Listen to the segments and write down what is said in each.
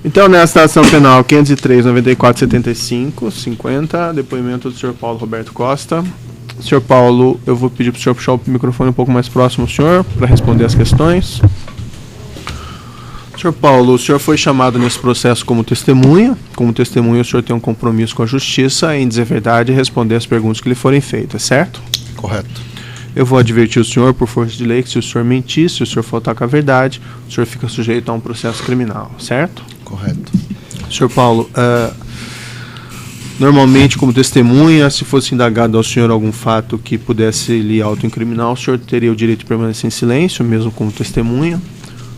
Então, nesta ação penal 503, 94, 75, 50, depoimento do senhor Paulo Roberto Costa. Senhor Paulo, eu vou pedir para o senhor puxar o microfone um pouco mais próximo ao senhor, para responder as questões. Senhor Paulo, o senhor foi chamado nesse processo como testemunha. Como testemunha, o senhor tem um compromisso com a justiça em dizer a verdade e responder as perguntas que lhe forem feitas, certo? Correto. Eu vou advertir o senhor, por força de lei, que se o senhor mentir, se o senhor faltar com a verdade, o senhor fica sujeito a um processo criminal, certo? Correto. Senhor Paulo, normalmente como testemunha, se fosse indagado ao senhor algum fato que pudesse lhe autoincriminar, o senhor teria o direito de permanecer em silêncio, mesmo como testemunha,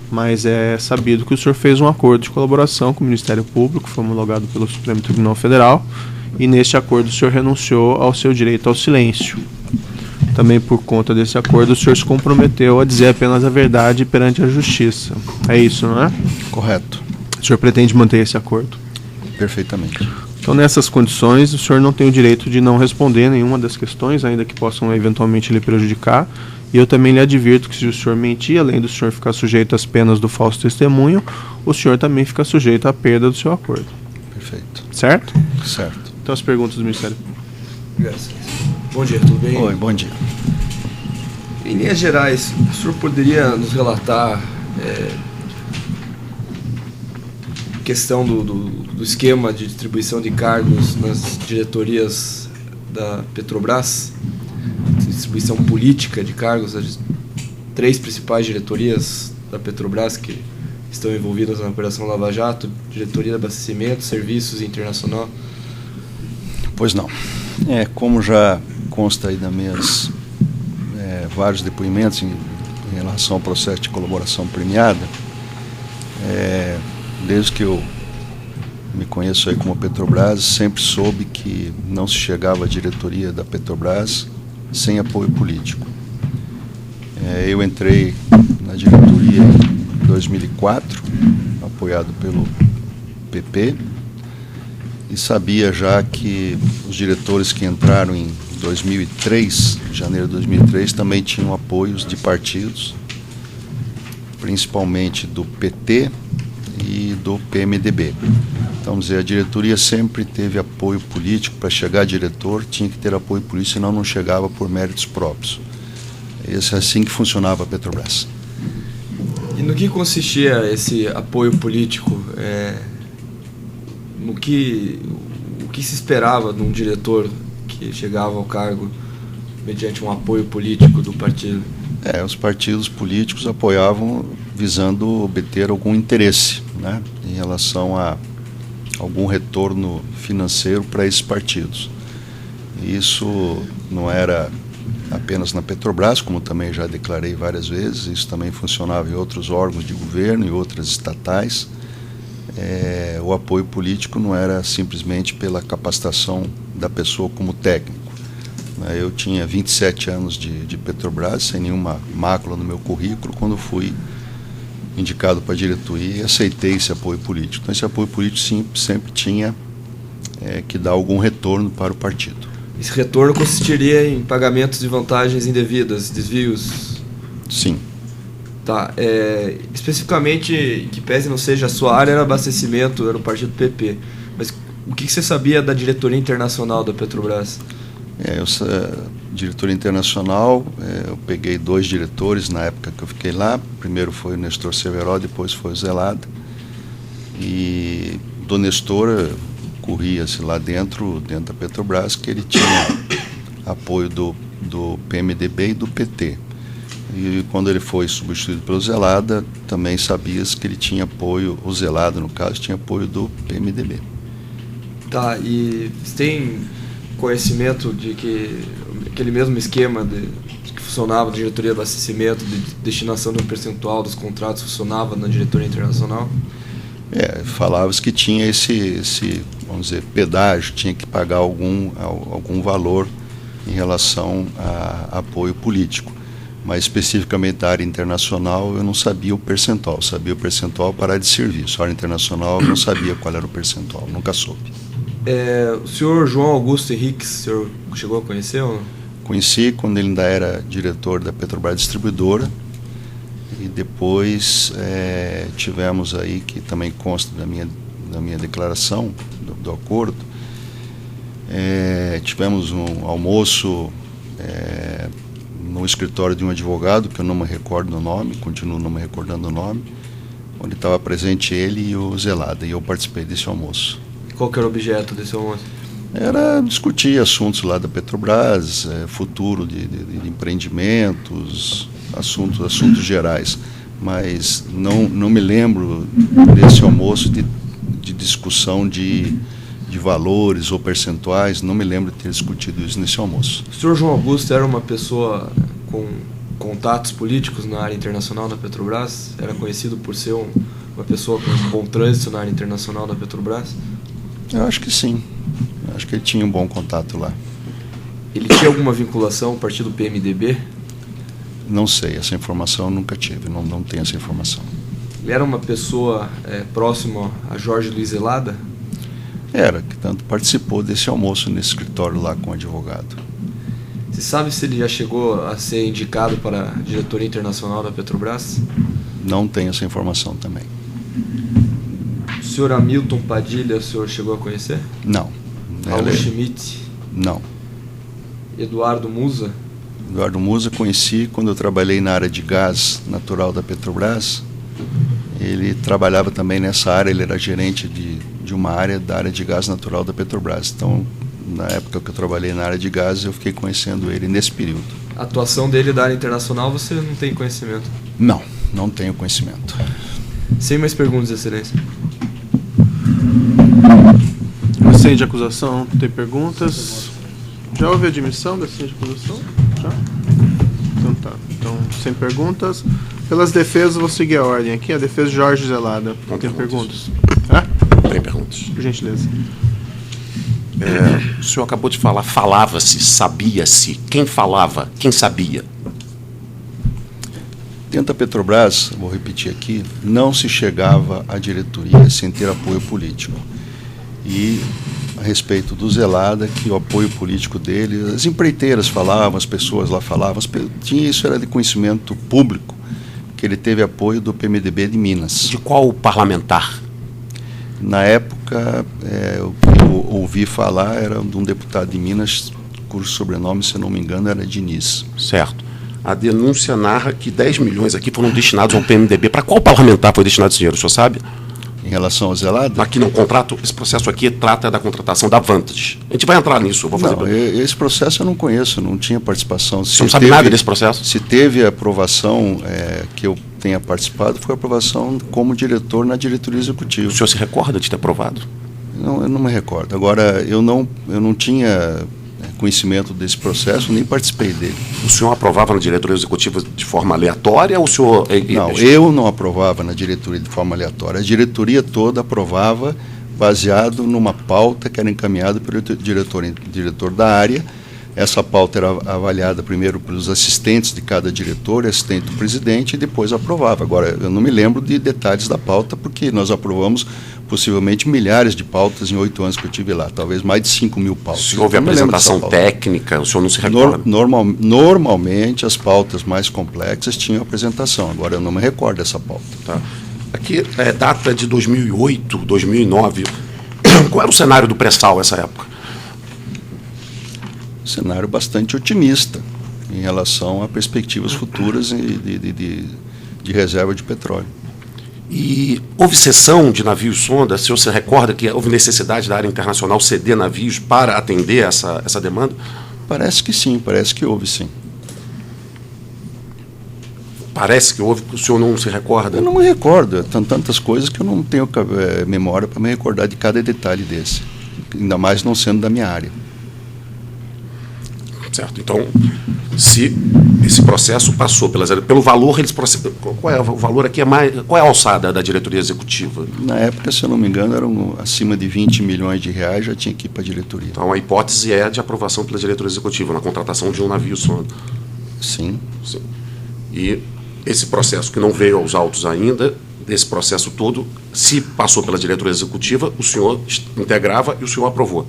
mas é sabido que o senhor fez um acordo de colaboração com o Ministério Público, foi homologado pelo Supremo Tribunal Federal, e neste acordo o senhor renunciou ao seu direito ao silêncio. Também por conta desse acordo, o senhor se comprometeu a dizer apenas a verdade perante a justiça. É isso, não é? Correto. O senhor pretende manter esse acordo? Perfeitamente. Então, nessas condições, o senhor não tem o direito de não responder nenhuma das questões, ainda que possam eventualmente lhe prejudicar. E eu também lhe advirto que se o senhor mentir, além do senhor ficar sujeito às penas do falso testemunho, o senhor também fica sujeito à perda do seu acordo. Perfeito. Certo? Certo. Então, as perguntas do Ministério. Graças. Bom dia, tudo bem? Oi, bom dia. Em linhas gerais, o senhor poderia nos relatar questão do esquema de distribuição de cargos nas diretorias da Petrobras, distribuição política de cargos, as 3 principais diretorias da Petrobras que estão envolvidas na Operação Lava Jato, diretoria de abastecimento, serviços e internacional? Pois não. Como já consta aí das minhas vários depoimentos em relação ao processo de colaboração premiada, desde que eu me conheço aí como Petrobras, sempre soube que não se chegava à diretoria da Petrobras sem apoio político. Eu entrei na diretoria em 2004, apoiado pelo PP, e sabia já que os diretores que entraram em 2003, janeiro de 2003, também tinham apoios de partidos, principalmente do PT e do PMDB. Então, vamos dizer, a diretoria sempre teve apoio político. Para chegar a diretor, tinha que ter apoio político, senão não chegava por méritos próprios. Esse é assim que funcionava a Petrobras. E no que consistia esse apoio político? O que se esperava de um diretor que chegava ao cargo mediante um apoio político do partido? Os partidos políticos apoiavam visando obter algum interesse, né, em relação a algum retorno financeiro para esses partidos. Isso não era apenas na Petrobras, como também já declarei várias vezes, isso também funcionava em outros órgãos de governo e outras estatais. O apoio político não era simplesmente pela capacitação da pessoa como técnico. Eu tinha 27 anos de Petrobras, sem nenhuma mácula no meu currículo, quando fui indicado para a diretoria e aceitei esse apoio político. Então, esse apoio político sempre tinha que dar algum retorno para o partido. Esse retorno consistiria em pagamentos de vantagens indevidas, desvios? Sim. Tá. Especificamente, que pese não seja a sua área, era abastecimento, era o partido PP. Mas o que você sabia da diretoria internacional da Petrobras? Diretoria internacional, eu peguei 2 diretores na época que eu fiquei lá. Primeiro foi o Nestor Severo, depois foi o Zelada. E do Nestor corria-se lá dentro da Petrobras que ele tinha apoio do PMDB e do PT. E quando ele foi substituído pelo Zelada, também sabia-se que ele tinha apoio, o Zelada no caso, tinha apoio do PMDB. Tá, e você tem conhecimento de que aquele mesmo esquema que funcionava na diretoria de abastecimento, de destinação de um percentual dos contratos, funcionava na diretoria internacional? Falava-se que tinha esse, vamos dizer, pedágio, tinha que pagar algum valor em relação a apoio político. Mas especificamente da área internacional eu não sabia o percentual, sabia o percentual para a área de serviço. A área internacional eu não sabia qual era o percentual, nunca soube. O senhor João Augusto Henriques, o senhor chegou a conhecer ou não? Conheci quando ele ainda era diretor da Petrobras Distribuidora e depois tivemos aí, que também consta da minha declaração do acordo, tivemos um almoço no escritório de um advogado, que eu não me recordo o nome, continuo não me recordando o nome, onde estava presente ele e o Zelada, e eu participei desse almoço. Qual que era o objeto desse almoço? Era discutir assuntos lá da Petrobras, futuro de empreendimentos, assuntos gerais, mas não me lembro desse almoço de discussão de valores ou percentuais, não me lembro de ter discutido isso nesse almoço. O senhor João Augusto era uma pessoa com contatos políticos na área internacional da Petrobras? Era conhecido por ser uma pessoa com bom trânsito na área internacional da Petrobras? Eu acho que sim. Eu acho que ele tinha um bom contato lá. Ele tinha alguma vinculação ao partido PMDB? Não sei, essa informação eu nunca tive, não tenho essa informação. Ele era uma pessoa próxima a Jorge Luiz Zelada? Era, que tanto participou desse almoço nesse escritório lá com o advogado. Você sabe se ele já chegou a ser indicado para a diretoria internacional da Petrobras? Não tenho essa informação também. O senhor Hamilton Padilha, o senhor chegou a conhecer? Não. Paulo Schmidt? Não. Eduardo Musa? Eduardo Musa conheci quando eu trabalhei na área de gás natural da Petrobras. Ele trabalhava também nessa área, ele era gerente de uma área da área de gás natural da Petrobras. Então, na época que eu trabalhei na área de gás, eu fiquei conhecendo ele nesse período. A atuação dele da área internacional você não tem conhecimento? Não tenho conhecimento. Sem mais perguntas, Excelência. Assento de acusação, tem perguntas? Já houve admissão da assento de acusação? Já? Então tá. Então, sem perguntas. Pelas defesas, vou seguir a ordem aqui. A defesa de Jorge Zelada. Não tem perguntas. Não tem perguntas. Por gentileza. O senhor acabou de falar, falava-se, sabia-se. Quem falava? Quem sabia? Dentro da Petrobras, vou repetir aqui, não se chegava à diretoria sem ter apoio político. E a respeito do Zelada, que o apoio político dele, as empreiteiras falavam, as pessoas lá falavam, isso era de conhecimento público, que ele teve apoio do PMDB de Minas. De qual parlamentar? Na época, o que eu ouvi falar era de um deputado de Minas, cujo sobrenome, se eu não me engano, era Diniz. Certo. A denúncia narra que 10 milhões aqui foram destinados ao PMDB. Para qual parlamentar foi destinado esse dinheiro, o senhor sabe? Em relação ao Zelada? Aqui no contrato, esse processo aqui trata da contratação da Vantage. A gente vai entrar nisso, eu vou fazer. Não, esse processo eu não conheço, não tinha participação. Você não sabe nada desse processo? Se teve aprovação que eu tenha participado, foi aprovação como diretor na diretoria executiva. O senhor se recorda de ter aprovado? Não, eu não me recordo. Agora, eu não tinha conhecimento desse processo, nem participei dele. O senhor aprovava na diretoria executiva de forma aleatória ou o senhor... Não, eu não aprovava na diretoria de forma aleatória. A diretoria toda aprovava baseado numa pauta que era encaminhada pelo diretor da área. Essa pauta era avaliada primeiro pelos assistentes de cada diretor, assistente do presidente, e depois aprovava. Agora, eu não me lembro de detalhes da pauta, porque nós aprovamos possivelmente milhares de pautas em 8 anos que eu tive lá, talvez mais de 5 mil pautas. Se houve apresentação técnica, o senhor não se recorda? Normalmente, as pautas mais complexas tinham apresentação, agora eu não me recordo dessa pauta. Tá. Aqui é data de 2008, 2009. Qual era o cenário do pré-sal nessa época? Cenário bastante otimista em relação a perspectivas futuras de reserva de petróleo. E houve cessão de navios sonda? O senhor se recorda que houve necessidade da área internacional ceder navios para atender essa demanda? Parece que sim, parece que houve sim. Parece que houve, o senhor não se recorda? Eu não me recordo, tantas coisas que eu não tenho memória para me recordar de cada detalhe desse, ainda mais não sendo da minha área. Certo. Então, se esse processo passou pelo valor, eles processam. Qual é o valor aqui? Qual é a alçada da diretoria executiva? Na época, se eu não me engano, eram acima de 20 milhões de reais, já tinha que ir para a diretoria. Então, a hipótese é de aprovação pela diretoria executiva na contratação de um navio sonda. Sim. Sim. E esse processo que não veio aos autos ainda, desse processo todo, se passou pela diretoria executiva, o senhor integrava e o senhor aprovou.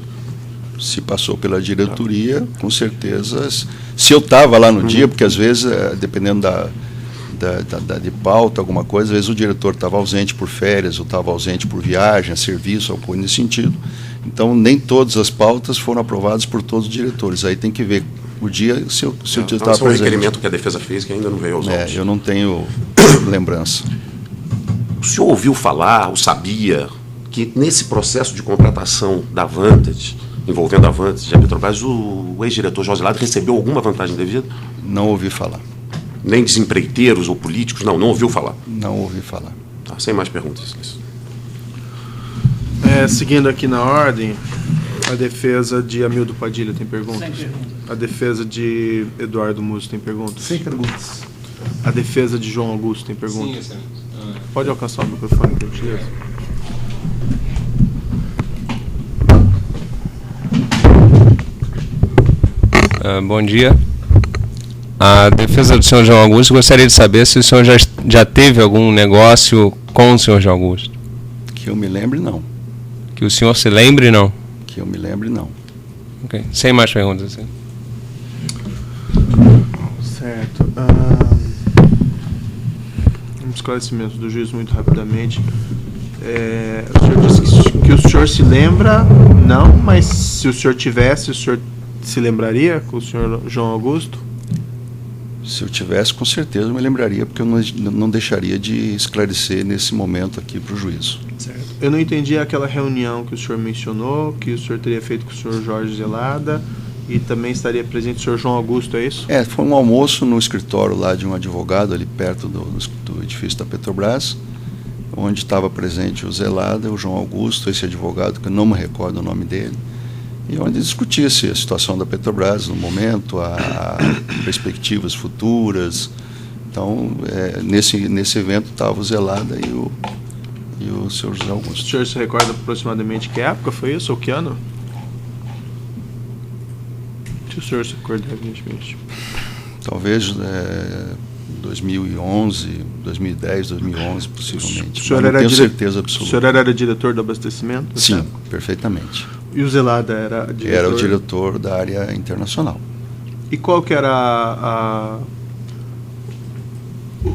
Se passou pela diretoria, com certeza. Se eu estava lá no dia, porque às vezes, dependendo de pauta, alguma coisa. Às vezes o diretor estava ausente por férias, ou estava ausente por viagem, a serviço, alguma coisa nesse sentido. Então, nem todas as pautas foram aprovadas por todos os diretores. Aí tem que ver o dia se eu estava presente. Esse é um requerimento que a defesa fez que ainda não veio aos autos. Eu não tenho lembrança. O senhor ouviu falar, ou sabia, que nesse processo de contratação da Vantage, envolvendo a Vantage e a Petrobras, o ex-diretor Jorge Lado recebeu alguma vantagem devida? Não ouvi falar. Nem desempreiteiros ou políticos? Não ouviu falar? Não ouvi falar. Tá, sem mais perguntas. Seguindo aqui na ordem, a defesa de Amildo Padilha tem perguntas? Sem perguntas. A defesa de Eduardo Musso tem perguntas? Sem perguntas. A defesa de João Augusto tem perguntas? Sim, excelente. Pode alcançar o microfone, por gentileza? Bom dia. A defesa do senhor João Augusto, gostaria de saber se o senhor já teve algum negócio com o senhor João Augusto. Que eu me lembre, não. Que o senhor se lembre, não? Que eu me lembre, não. Ok. Sem mais perguntas. Sim. Certo. Um esclarecimento do juiz muito rapidamente. O senhor disse que o senhor se lembra, não, mas se o senhor tivesse, o senhor se lembraria com o senhor João Augusto? Se eu tivesse, com certeza eu me lembraria, porque eu não deixaria de esclarecer nesse momento aqui para o juízo. Certo. Eu não entendi aquela reunião que o senhor mencionou, que o senhor teria feito com o senhor Jorge Zelada e também estaria presente o senhor João Augusto, é isso? Foi um almoço no escritório lá de um advogado, ali perto do edifício da Petrobras, onde estava presente o Zelada, o João Augusto, esse advogado, que eu não me recordo o nome dele, e onde discutia-se a situação da Petrobras no momento, perspectivas futuras. Então, nesse evento estava o Zelada e o senhor José Augusto. O senhor se recorda aproximadamente que época foi isso, ou que ano? Se o senhor se recorda, evidentemente. Talvez 2011, 2010, 2011, possivelmente. O senhor não era tenho certeza absoluta. O senhor era diretor do abastecimento? Sim, perfeitamente. E o Zelada era diretor? Era o diretor da área internacional. E qual que era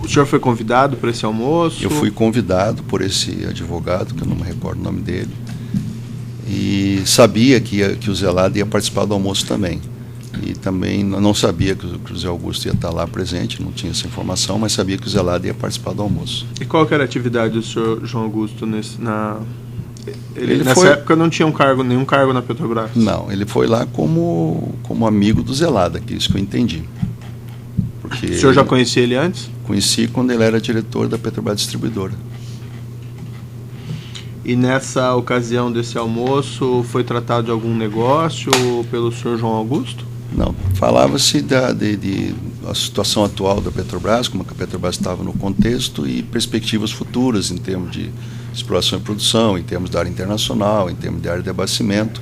O senhor foi convidado para esse almoço? Eu fui convidado por esse advogado, que eu não me recordo o nome dele, e sabia que o Zelada ia participar do almoço também. E também não sabia que o José Augusto ia estar lá presente, não tinha essa informação, mas sabia que o Zelada ia participar do almoço. E qual que era a atividade do senhor João Augusto nessa foi... época não tinha nenhum cargo na Petrobras? Não, ele foi lá como amigo do Zelada, que é isso que eu entendi. Porque o senhor já conhecia ele antes? Conheci quando ele era diretor da Petrobras Distribuidora. E nessa ocasião desse almoço foi tratado de algum negócio pelo senhor João Augusto? Não, falava-se da situação atual da Petrobras, como a Petrobras estava no contexto e perspectivas futuras em termos de exploração e produção, em termos da área internacional, em termos de área de abastecimento,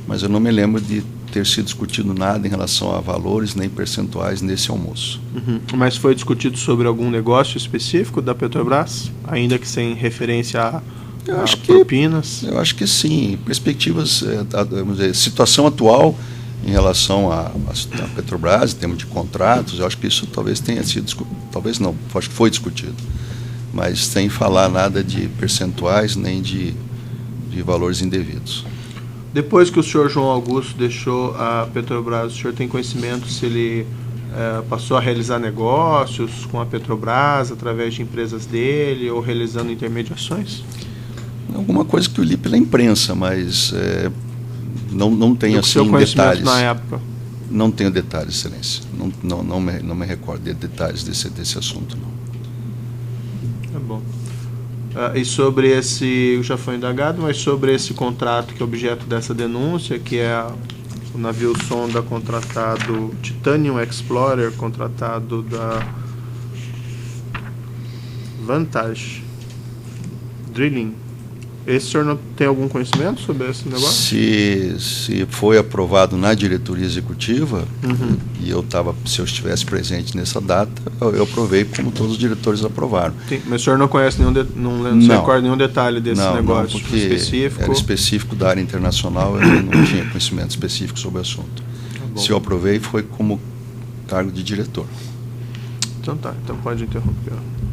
mas eu não me lembro de ter sido discutido nada em relação a valores nem percentuais nesse almoço. Uhum. Mas foi discutido sobre algum negócio específico da Petrobras, ainda que sem referência a propinas? Eu acho que sim. Perspectivas, vamos dizer, situação atual em relação à Petrobras, em termos de contratos, eu acho que isso talvez tenha sido discutido, talvez não, acho que foi discutido, mas sem falar nada de percentuais nem de valores indevidos. Depois que o senhor João Augusto deixou a Petrobras, o senhor tem conhecimento se ele passou a realizar negócios com a Petrobras através de empresas dele ou realizando intermediações? Alguma coisa que eu li pela imprensa, mas não tenho assim detalhes. Na época? Não tenho detalhes, Excelência. Não me recordo de detalhes desse assunto, não. É bom. E sobre esse, já foi indagado, mas sobre esse contrato que é objeto dessa denúncia, que é o navio sonda contratado, Titanium Explorer, contratado da Vantage Drilling. Esse senhor não tem algum conhecimento sobre esse negócio? Se foi aprovado na diretoria executiva, uhum. e se eu estivesse presente nessa data, eu aprovei como todos os diretores aprovaram. Sim, mas o senhor não conhece não se recorda nenhum detalhe desse negócio porque específico? Era específico da área internacional, eu não tinha conhecimento específico sobre o assunto. Se eu aprovei, foi como cargo de diretor. Então tá, então pode interromper.